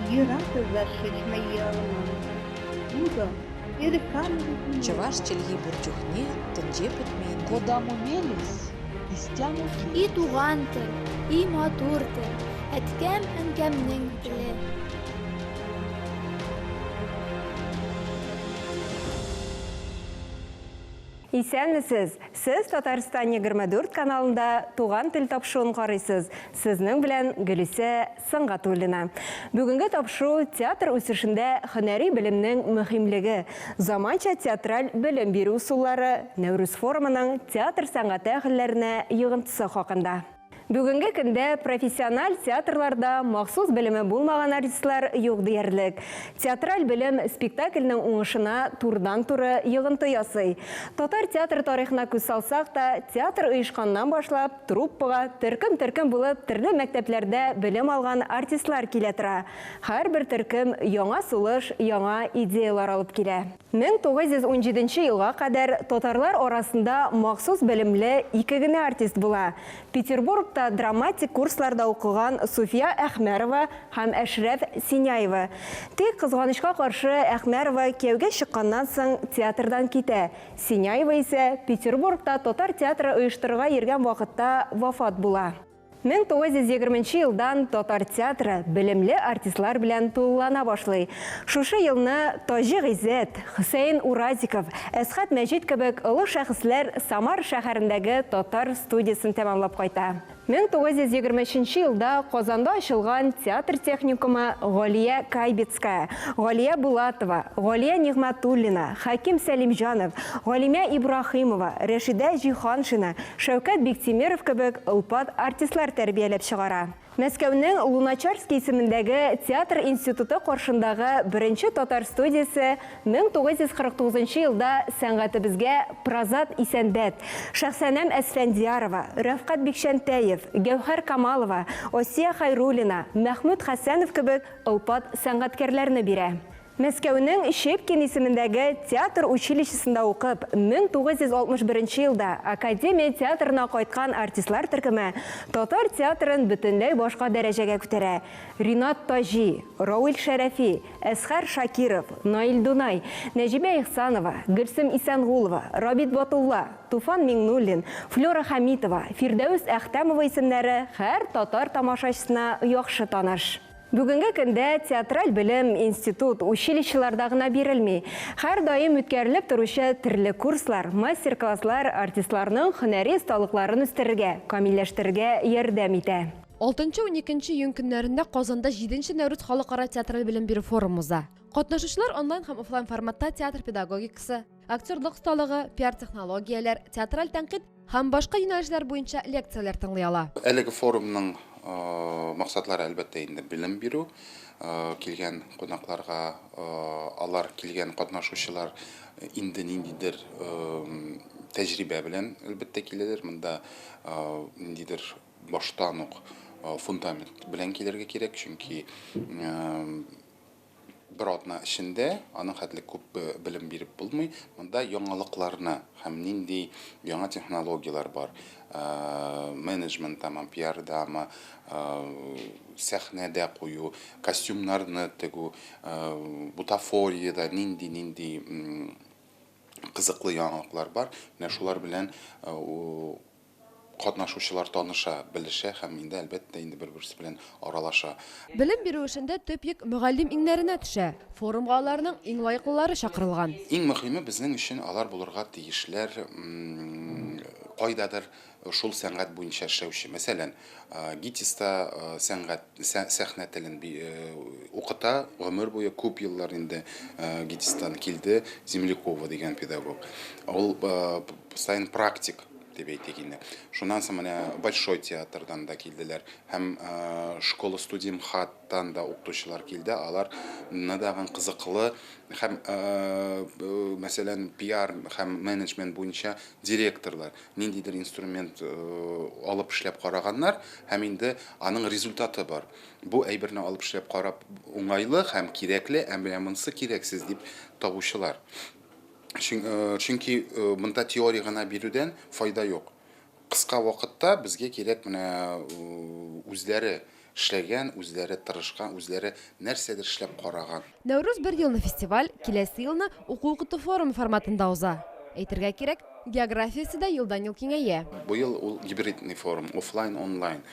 Йыраҡ эҙҙәр шешмәй яғынан. Чӑваш чӗлхи бурчухне тӗнче путмейнде. Куда мы мелись, истяну И туған тел, и матур тел, әткәм әнкәмнең теле. Исәнмесез, сіз Татарстан 24 каналында туған тел тапшуын қарайсыз. Сізнің білән Гөлісе Сыңғатуллина. Бүгінгі тапшу театр үсішінде хөнәри білімнің мөһимлеге, заманча театраль білім беру усуллары, Нәүрүз форумының театр сәнгате әһелләренә йығынтысы хакында. Бүгінгі күнде профессиональ театрларда махсус білімі булмаған артистлар юк диярлек. Театраль білім спектакльнің уңышына турдан-туры йығынты ясый. Татар театр тарихына күз салсақ та, театр ұйышқаннан башлап, труппаға төркем-төркем булып түрлі мәктәпләрдә білім алған артистлар килә тора. Һәр бер төркем яңа сулыш, яңа идеялар алып килә. 1917 елга кадәр татарлар арасында махсус белемле ике генә артист була. Петербургта драматик курсларда укыган Суфия Әхмәрова һәм Әшрәф Синяева. Тик кызганычка каршы Әхмәрова кияүгә чыкканнан соң театрдан китә. Синяева исә Петербургта татар театры оештырырга йөргән вакытта вафат була. 1920 елдан татар театры белемле артистлар белән тулылана башлый. Шушы елны Таҗи Гыйззәт, Хусейн Уразиков, Әсхат Мәҗит кебек олы шәхесләр Самар шәһәрендәге татар студиясын тәмамлап кайта. 1923 елда Казанда ачылган театр техникумы Галия Кайбицкая, Галия Булатова, Галия Нигъмәтуллина, Хаким Сәлимҗанов, Галимә Ибраһимова, Рәшидә Җиһаншина, Шәүкәт Биктимиров кебек ылпат артистлар тәрбияләп чыгара. Мәскәүнең Луначарский исемендәге театр институты каршындагы беренче татар студиясе 1949 елда сәнгатебезгә Прозат Исәнбәт, Шәхсәнәм Әсфәндиярова, Рәфкать Бикшәнтәев, Гәүһәр Камалова, Осия Хайруллина, Мәхмүд Хәсәнов кебек ылпат сәнгатькәрләрне бирә. Мәскәүнең Щепкин исемендәге театр училищесында укып, 1961 елда Академия театрына кайткан артистлар төркеме татар театрын бөтенләй башка дәрәҗәгә күтәрә. Ринат Таҗи, Рауил Шәрәфи, Әсхәр Шакиров, Наил Дунай, Нәҗибә Ихсанова, Гөлсем Исәнгулова, Рабит Батулла, Туфан Миңнуллин, Флора Хамитова, Фирдәүс Әхтәмова исемнәре һәр татар тамашачысына яхшы таныш. Бүгінгі көндә театраль білім институт училищеларда гына бирелми. Һәр даим үткәрелеп торучы төрле курслар, мастер-класслар артистларның һөнәри осталыкларын үстерергә, камилләштерергә ярдәм итә. 6-12 июнь көннәрендә Казанда 7 Нәүрүз халыкара театраль белем бирү форумы уза. Катнашучылар онлайн һәм офлайн форматта театр педагогикасы, актерлык осталыгы, пиар-технологияләр, театраль тәнкыйть һәм башка юнәлешләр буенча лекцияләр тыңлый ала. Әлеге форумның мақсатлары әлбәттә инде білім беру, келген қонақларға, алар келген қатнашучылар инде ниндидер тәҗрибә белән әлбәттә киләләр. Монда ниндидер баштан ук фундамент белән килергә кирәк, чөнки бір атна ішінде аның хәтлек күп білім беріп булмый. Монда яңалыкларны һәм нинди яңа технологиялар бар. Менеджменттамы, пиардамы, сәхнәдә кую, костюмнарны тегү, бутафорияда нинди кызыклы яңалыклар бар. Менә шулар белән катнашучылар таныша, белешә һәм инде әлбәттә инде бер-берсе белән аралаша. Белем бирү эшендә төп йөк мөгаллим иңнәренә төшә. Форумга аларның иң лаеклылары чакырылган. Иң мөһиме безнең өчен алар булырга тиешләр кайдадыр шул сәнгать буенча эшләүче. Мәсәлән, ГИТИСта сәхнә телен укыта, гомер буе күп еллар инде ГИТИСтан килде Землякова дигән педагог. Ул постоянно практик дип әйтик инде. Шуннан соң менә Большой театрдан да килделәр, һәм школа студия МХАТтан да укытучылар килде. Алар надаган кызыклы һәм мәсәлән пиар һәм менеджмент буенча директорлар ниндидер инструмент алып эшләп караганнар, һәм инде аның результаты бар. Бу әйберне алып эшләп карап уңайлы һәм кирәкле, әмма монысы кирәксез дип табучылар. Чөнки монда теория гына бирүдән файда юк. Кыска вакытта безгә кирәк менә үзләре эшләгән, үзләре тырышкан, үзләре нәрсәдер эшләп караган. Нәүрүз бер елны фестиваль, киләсе елны уку-укыту форум форматында уза. Әйтергә кирәк, географиясе дә елдан-ел киңәя. Бу ел ул гибридный форум, офлайн, онлайн.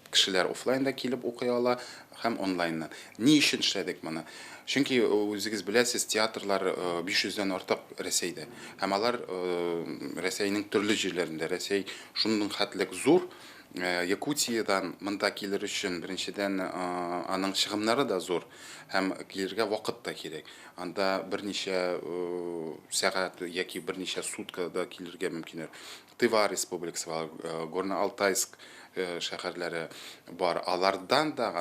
Кешеләр офлайнда килеп укый ала һәм онлайннан. Ни өчен эшләдек моны? Чөнки үзегез беләсез, театрлар 500-дән артык Рәсәйдә. Һәм алар Рәсәйнең төрле җирләрендә. Рәсәй шуның хәтлек зур. Якутиядан монда килер өчен беренчедән аның чыгымнары да зур һәм килергә вакыт та кирәк. Анда берничә сәгать яки берничә суткада килергә мөмкин. Тыва республикасы, Горно-Алтайск шәһәрләре бар. Алардан да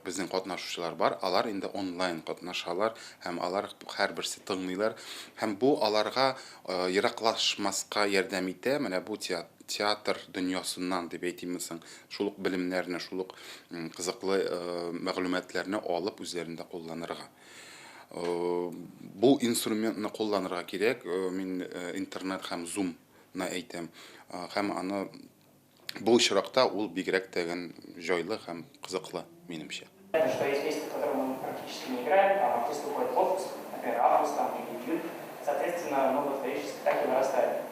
безнең катнашучылар бар. Алар инде онлайн катнашалар һәм алар һәрберсе тыңлыйлар. Һәм бу аларга ераклашмаска ярдәм итә. Менә бу театр дөньясыннан дип әйтимсең, шулык белемнәрне, шулык кызыклы мәгълүматларны алып үзләрендә кулланырга. Бу инструментны кулланырга кирәк. Мин интернет һәм Zoom-на әйтәм. Һәм аны бу очракта ул бигрәк тәгән җайлы һәм кызыклы минемчә. Что есть месяцы, в которые мы практически не играем, там артисты уходят в отпуск, например, август там, или июль, соответственно, много вторичных спектаклей нарастает.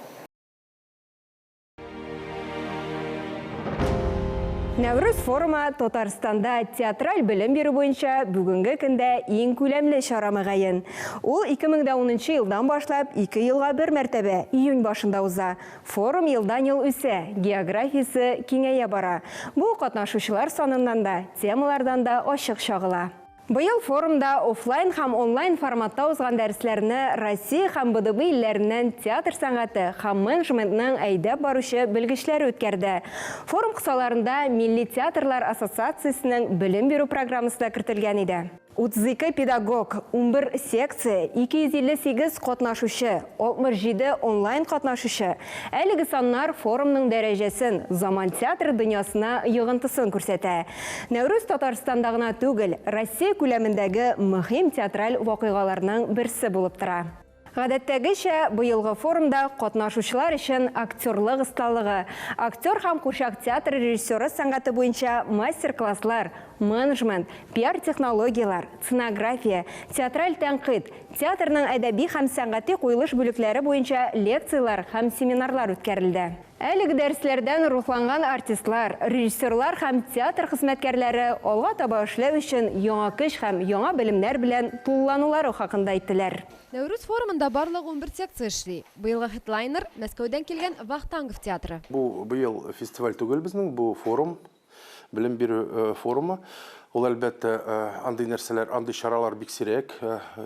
Нәүрүз форумы Татарстанда театраль белем бирү буенча бүгенге көндә иң күләмле чара мөгаен. Ул 2010 елдан башлап 2 елга бер мәртәбә июнь башында уза. Форум елдан-ел үсә, географиясе киңәя бара. Бу катнашучылар саныннан да, темалардан да ачык чагыла. Быел форумда офлайн һәм онлайн форматта узган дәресләрне Россия һәм БДБ илләреннән театр сәнгате һәм менеджментның әйдәп баручы белгечләре үткәрде. Форум кысаларында Милли театрлар ассоциациясенең белем бирү программасы да кертелгән иде. 32 педагог, 11 секция, 258 катнашучы, 67 онлайн катнашучы. Әлеге саннар форумның дәрәҗәсен, заман театр дөньясына йогынтысын күрсәтә. Нәүрүз Татарстанда гына түгел, Россия күләмендәге мөһим театраль вакыйгаларның берсе булып тора. Гадәттәгечә, быелгы форумда катнашучылар өчен актерлык осталыгы, актер һәм курчак театр режиссеры сәнгате буенча мастер-класслар, менеджмент, пиар-технологиялар, сценография, театраль тәнкыйть, театрның әдәби һәм сәнгати куелыш бүлекләре буенча лекциялар һәм семинарлар үткәрелде. Әлеге дәресләрдән рухланган артистлар, режиссерлар һәм театр хезмәткәрләре алга таба эшләү өчен яңа көч һәм яңа белемнәр белән тулыланулары хакында әйттеләр. Нәүрүз форумында барлыгы 11 секция эшли. Быелгы хедлайнер Мәскәүдән килгән Вахтангов театры. Бу быел фестиваль түгел безнең, бу форум, белем бирү форумы. Ул әлбәттә андый нәрсәләр, андый чаралар бик сирәк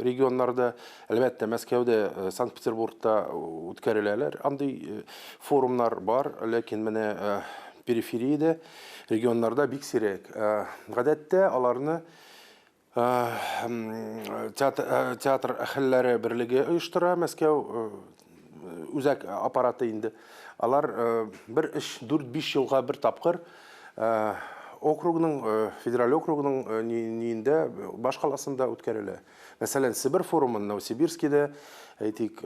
регионнарда, әлбәттә Мәскәүдә, Санкт-Петербургта үткәреләләр. Андый форумнар бар, ләкин менә перифериядә, регионнарда бик сирәк. Гадәттә аларны театр әһелләре берлеге оештыра, Мәскәү үзәк аппараты инде. Алар бер 4-5 елга бер тапкыр округның, федераль округның ниендә баш каласында үткәрелә. Мәсәлән, Сибир форумын Новосибирскида, әйтик,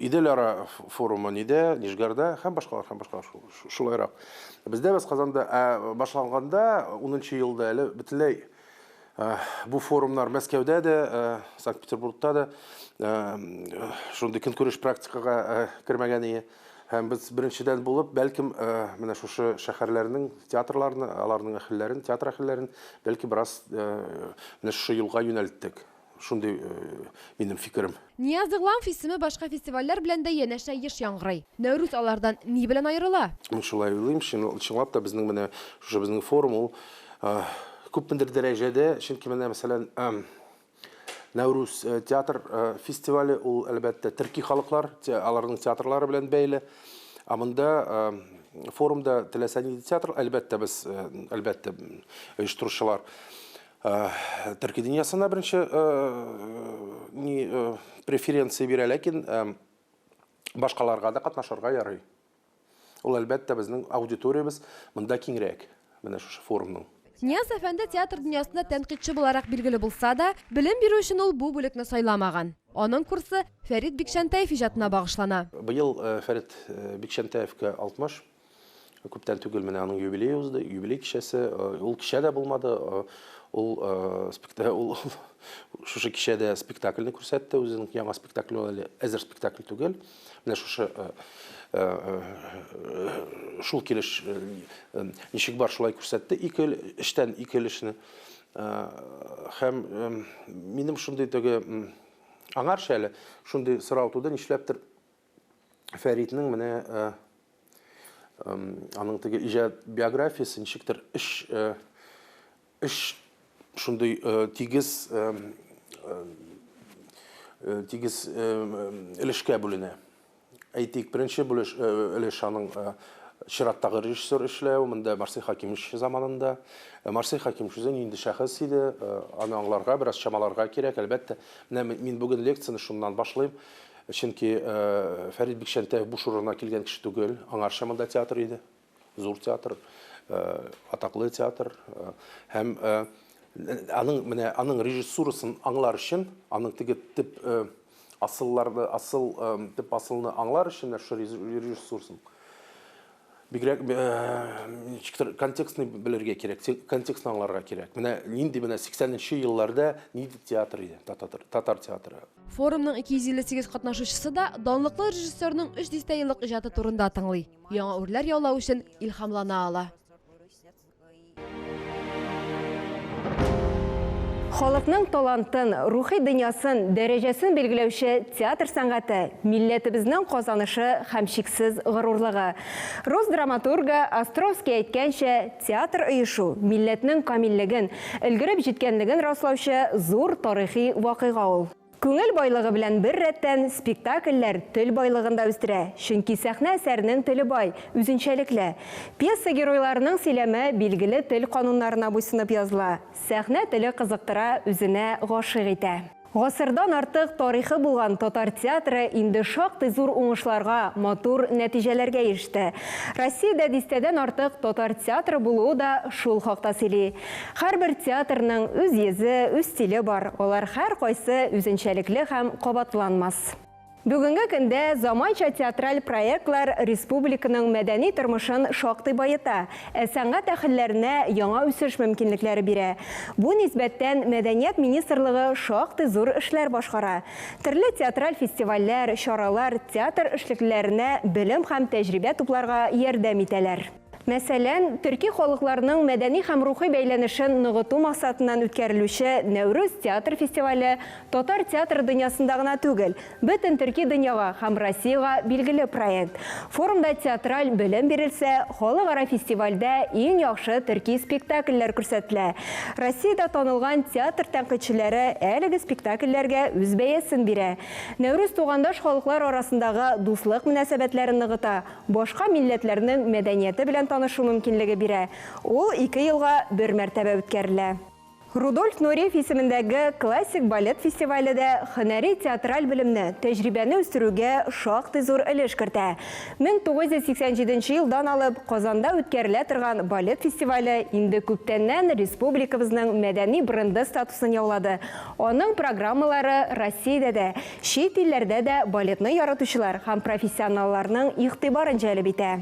Иделара форумы Ниде, Нижгарда һәм башкалар шулайрак. Бездә Казанда башланганда 10-нчы елда әле бөтенләй бу форумнар Мәскәүдә дә, Санкт-Петербургта да шундый көнкүреш практикага кергән. Һәм без беренчедән булып, бәлкем, менә шушы шәһәрләрнең театрларны, аларның әһелләрен, театр әһелләрен бәлки бераз менә шушы юлга юнәлттек. Шундый минем фикерем. Ниязыглам исеме башка фестивальләр белән дә янәшә еш яңгырый. Нәүрүз алардан ни белән аерыла? Мин шулай уйлыйм, чынлап та безнең менә шушы безнең форум ул күпмендер дәрәҗәдә, чөнки менә мәсәлән Нәүрүз театр фестивале ул әлбәттә төрки халыклар, аларның театрлары белән бәйле. Монда форумда теләсәни театр әлбәттә без әлбәттә оештыручылар төрки дөньясына беренче преференция бирә, ләкин башкаларга да катнашырга ярый. Ул әлбәттә безнең аудиториябез монда киңрәк, менә шушы форумның. Нияз әфәнде театр дөньясында тәнкыйтьче буларак билгеле булса да, белем бирү өчен ул бу бүлекне сайламаган. Аның курсы Фәрит Бикшәнтәев иҗатына багышлана. Быел Фәрит Бикшәнтәевкә 60 Күптән түгел менә аның юбилей узды, юбилей кичәсе. Ул кичә дә булмады. Ул шушы кичәдә спектакльне күрсәтте, үзенең яңа спектакль әле әзер спектакль түгел. Менә шушы шул килеш ничек бар шулай күрсәтте. Эштән ике эшне. Һәм минем шундый теге аңарча әле шундый сорау туды, нишләптер Фәритнең менә аның теге иҗат биографиясе ничектер эш шундый тигез өлешкә бүленә. Әйтик, беренче өлеш аның чираттагы режиссер эшләү, монда Марсель Хакимович заманында. Марсель Хакимович инде шәхес иде, аны аңларга, бераз чамаларга кирәк, әлбәттә. Менә мин бүген лекцияне шуннан башлыйм. Чөнки Фәрит Бикшәнтәев бу шурына килгән кеше түгел, аңарча монда театр иде. Зур театр, атаклы театр. Һәм аның режиссурасын аңлар өчен, аның теге тип асылны аңлар өчен режиссурасын бигрәк контекстны белергә кирәк, контекстны аңларга кирәк. Менә нинди 80нче елларда нинди театр иде, татар театры. Форумның 258 катнашучысы да данлыклы режиссерның 300 еллык иҗаты турында тыңлый. Яңа үрләр яулау өчен илһамлана ала. Халыкның талантын, рухи дөньясын, дәрәҗәсен билгеләүче театр сәнгате милләтебезнең казанышы һәм шиксез горурлыгы. Рус драматургы Островский әйткәнчә, театр оешу милләтнең камиллеген, өлгереп җиткәнлеген раслаучы зур тарихи вакыйга ул. Күңел байлыгы белән бер рәттән спектакльләр тел байлыгында үстерә, чөнки сәхнә әсәренең теле бай, үзенчәлекле. Пьеса геройларының сөйләме билгеле тел кануннарына буйсынып языла. Сәхнә теле кызыктыра, үзенә гашыйк итә. Гасырдан артык тарихы булган татар театры инде шактый зур уңышларга, матур нәтиҗәләргә иреште. Россиядә дистәдән артык татар театры булуы да шул хакта сөйли. Һәрбер театрның үз йөзе, үз стиле бар. Алар һәр кайсы үзенчәлекле һәм кабатланмас. Бүгенге көндә заманча театраль проектлар республиканың мәдәни тормышын шактый байыта, сәнгать әһелләренә яңа үсеш мөмкинлекләре бирә. Бу нисбәттән Мәдәният министрлыгы шактый зур эшләр башкара. Төрле театраль фестивальләр, чаралар театр эшлеклеләренә белем һәм тәҗрибә тупларга ярдәм итәләр. Мәсәлән, төрки халыкларының мәдәни һәм рухи бәйләнешен ныгыту максатыннан үткәрелүче Нәүрүз театр фестивале татар театр дөньясында гына түгел, бөтен төрки дөньяга һәм Россиягә билгеле проект. Форумда театраль белем бирелсә, халыкара фестивальдә иң яхшы төрки спектакльләр күрсәтелә. Россиядә танылган театр тәнкыйтьчеләре әлеге спектакльләргә үз бәясен бирә. Нәүрүз тугандаш халыклар арасындагы дуслык мөнәсәбәтләрен ныгыта, башка милләтләрнең мәдәнияте белән танышу мөмкинлеге бирә. Ул 2 елга бер мәртәбә үткәрелә. Рудольф Нуриев исемендәге классик балет фестивале дә һөнәри театраль белемне, тәҗрибәне үстерүгә шактый зур өлеш кертә. 1987 елдан алып Казанда үткәрелә торган балет фестивале инде күптәннән республикабызның мәдәни бренды статусын яулады. Аның программалары Россиядә дә, чит илләрдә дә балетны яратучылар һәм профессионалларның игътибарын җәлеп итә.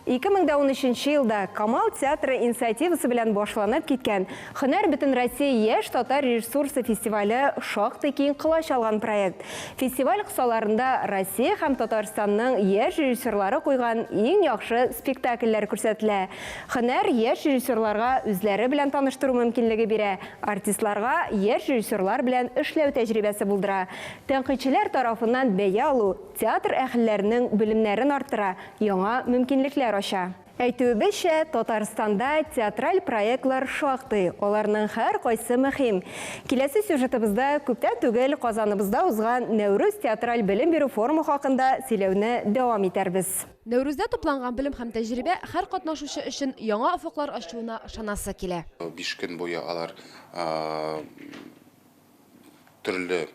2013 елда Камал театры инициативасы белән башланып киткән Һөнәр бөтен Россия яшь татар ресурсы фестивале шактый киң кылач алган проект. Фестиваль кысаларында Россия һәм Татарстанның яшь режиссерлары куйган иң яхшы спектакльләр күрсәтелә. Һөнәр яшь режиссерларга үзләре белән таныштыру мөмкинлеге бирә, артистларга яшь режиссерлар белән эшләү тәҗрибәсе булдыра. Тәнкыйтьчеләр тарафыннан бәя алу театр әһелләренең белемнәрен арттыра, яңа мөмкинлекләр аша. Әйтүебезчә, Татарстанда театраль проектлар шактый, аларның һәр кайсы мөһим. Киләсе сюжетыбызда күптән түгел Казаныбызда узган Нәүрүз театраль белем бирү форумы хакында сөйләүне дәвам итәрбез. Нәүрүздә тупланган белем һәм тәҗрибә һәр катнашучы өчен яңа офыклар ачуына ышанасы килә. 5 көн буе алар төрле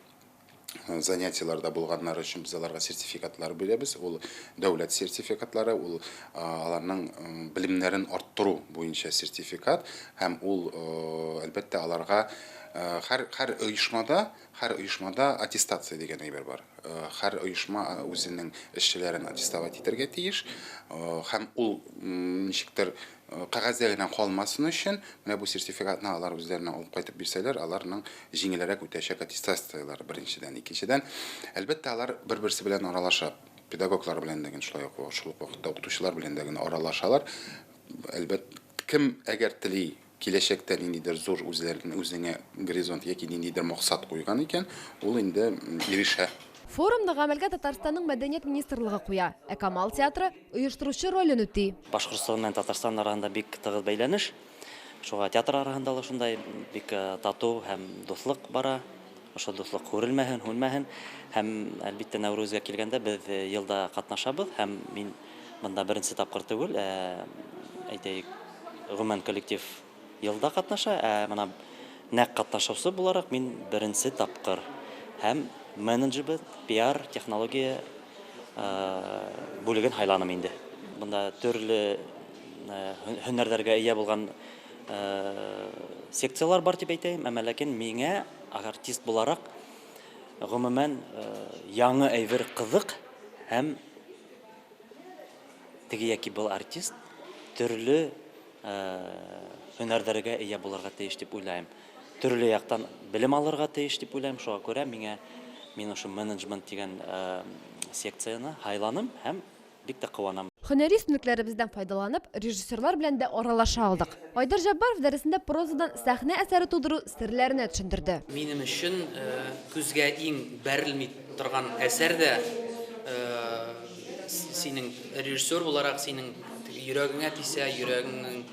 занятияларда булганнары өчен без аларга сертификатлар бирәбез. Ул дәүләт сертификатлары, ул аларның белемнәрен арттыру буенча сертификат һәм ул әлбәттә аларга һәр оешмада аттестация дигән әйбер бар. Һәр оешма үзенең эшчеләрен аттестовать итәргә тиеш һәм ул ничектер кагазда гына калмасын өчен менә бу сертификатны алар үзләренә алып кайтып бирсәләр, аларның җиңелрәк үтәчәк аттестациялары беренчедән, икенчедән әлбәттә алар бер-берсе белән аралаша. Педагоглар белән дә шулай ук шул вакытта укытучылар белән дә аралашалар. Әлбәттә кем әгәр тели киләчәктә ниндидер зур үзенә горизонт яки ниндидер максат куйган икән, ул инде ирешә. Форумда гамәлгә Татарстанның мәдәният министрлыгы куя, ә Камал театры оештыручы ролен үти. Башкортстан белән Татарстан арасында бик тыгыз бәйләнеш. Шуңа театр арасында да шундай бик тату һәм дуслык бара. Ошо дуслык күрелмәһен, һүнмәһен. Һәм әлбәттә Нәүрүзгә килгәндә без елда катнашабыз һәм мин монда беренче тапкыр түгел, әйтәйек, гомумән коллектив елда катнаша, менә нәкъ катнашучы буларак мин беренче тапкыр һәм менеджмент, пиар, технология бүлеген хайланым инде. Монда төрле һөнәрләргә ия булган секциялар бар дип әйтәм, әмма ләкин миңа артист буларак гомумән яңа әйбер кызык һәм теге яки бу артист төрле һөнәрләргә ия булырга тиеш дип уйлайм. Төрле яктан белем алырга тиеш дип уйлайм. Шуңа күрә мин ошо менеджмент дигән секцияны хайланым һәм бик тә куанам. Һөнәри өстенлекләребездән файдаланып, режиссерлар белән дә аралаша алдык. Айдар Жаббаров дәресендә прозадан сәхнә әсәре тудыру серләренә төшендерде. Минем өчен күзгә иң бәрелми торган әсәр дә синең режиссер буларак синең йөрәгеңә тисә, йөрәгеңнең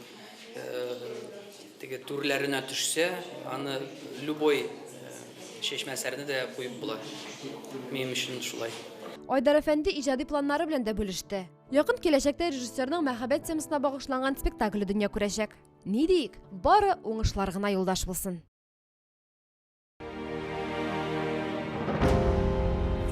теге түрләренә төшсә, аны любой чәчмә әсәрне дә куеп була. Минем өчен шулай. Айдар әфәнде иҗади планнары белән дә бүлеште. Якын киләчәктә режиссерның мәхәббәт темасына багышланган спектакль дөнья күрәчәк. Ни диек? Бары уңышлар гына юлдаш булсын.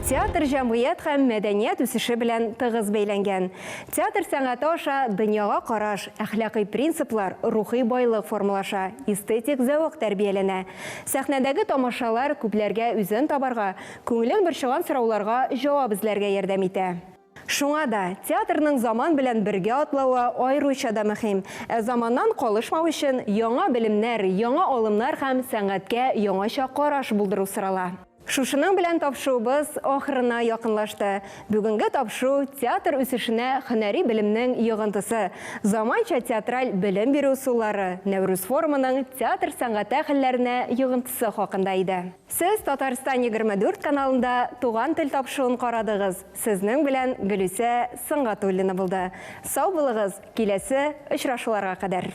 Театр җәмгыять һәм мәдәният үсеше белән тыгыз бәйләнгән. Театр сәнгате аша дөньяга караш, әхлакый принциплар, рухи байлык формалаша, эстетик зәвык тәрбияләнә. Сәхнәдәге тамашалар күпләргә үзен табарга, күңелен борчыган сорауларга җавап эзләргә ярдәм итә. Шуңа да театрның заман белән бергә атлавы аеруча да мөһим. Заманнан калышмау өчен яңа белемнәр, яңа алымнар һәм сәнгатькә яңача караш булдыру сорала. Шушының белән тапшуыбыз ахырына якынлашты. Бүгенге тапшу театр үсешенә һөнәри белемнең йогынтысы, заманча театраль белем бирү усуллары, Нәүрүз форумының театр сәнгате хәлләренә йогынтысы хакында иде. Сез Татарстан 24 каналында туган тел тапшуын карадыгыз. Сезнең белән Гөлүсә Сыңгатуллина булды. Сау булыгыз, киләсе очрашуларга кадәр.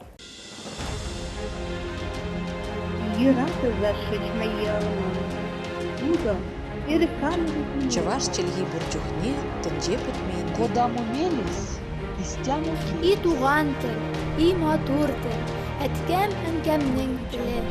Чуваш челги бурчухне тынже путмейді. Куда мумелис, истяму И туган тел, и матур тел, әткәм әнкәмнең теле.